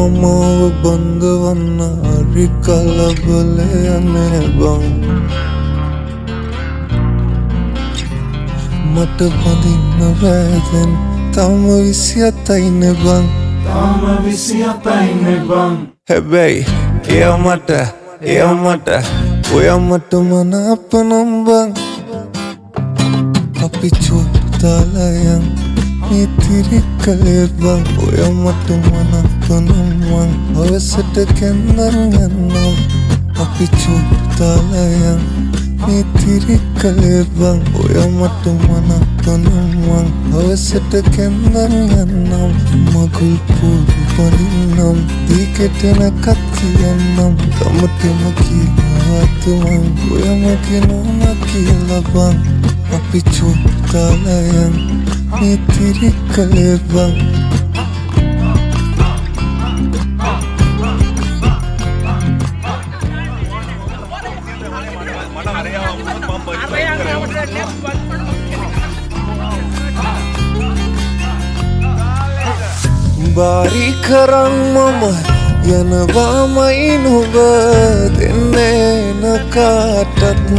මමව බඳවන්න හරි කලබලයනේ බං මට බඳින්න වැදෙන් තම 27යිනේ බං තම 27යිනේ බං හැබැයි එයා මට ඔයා මට මනාප නම් බං අපි චෝතාලයන් මේ තිරිකලේ බං ඔයා මට මනාප නම් බං හවසට කැන්දන් යන්නම් අපි චෝතාලයන් මේ තිරිකලේ බං ඔයා මට මනාප නම් බං හවසට කැන්දන් යන්නම් මගුල් පොඩි පනින්නම් දීකෙටනකත් කියන්නම් තමටම කියලාත් මං ඔයා මගේ නෝනා කියලා බං අපි චෝතාලයන් මේ තිරිකලේ බං බාරි කරන් මම යනවාමයි නුඹ දෙන්නේ නකාටත්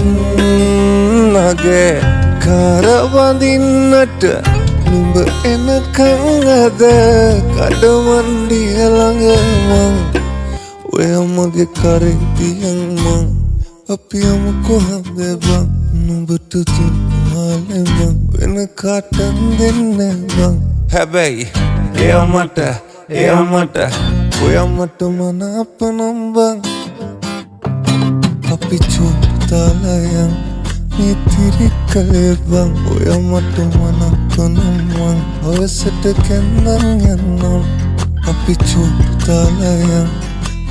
නගේ කරවඳින්නට නුඹ එනකං අද කඩමණ්ඩිය ළඟ මං ඔය මගේ කරේ තියන් මං අපි යමු කොහොමද බං නුඹට තුන්වලේ මං වෙන කාටත් දෙන්නේ බං හැබැයි එයා මට ඔයා මට මනාප නම් බං අපි චෝතාලයන් මේ තිරිකලේ බං ඔයා මට මනාප නම් බං හවසට කැන්දන් යන්නම් අපි චෝතාලයන්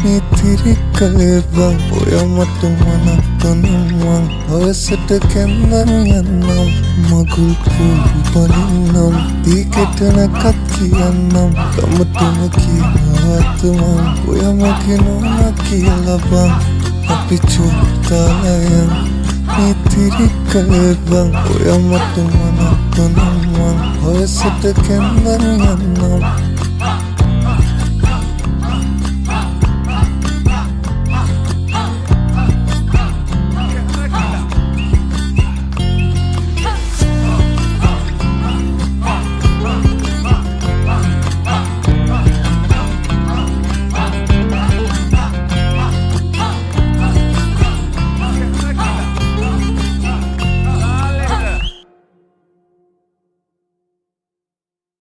මේ තිරිකලේ බං ඔයා මට මනාප නම් බං හවසට කැන්දන් යන්නම් මගුල් පොඩි පනින්නම් දීකෙටනකත් කියන්නම් තමටම කියලාත් මං ඔයා මගේ නෝනා කියලා බං අපි චෝතාලයන් මේ තිරිකලේ බං ඔයා මට මනාප නම් බං හවසට කැන්දන් යන්නම්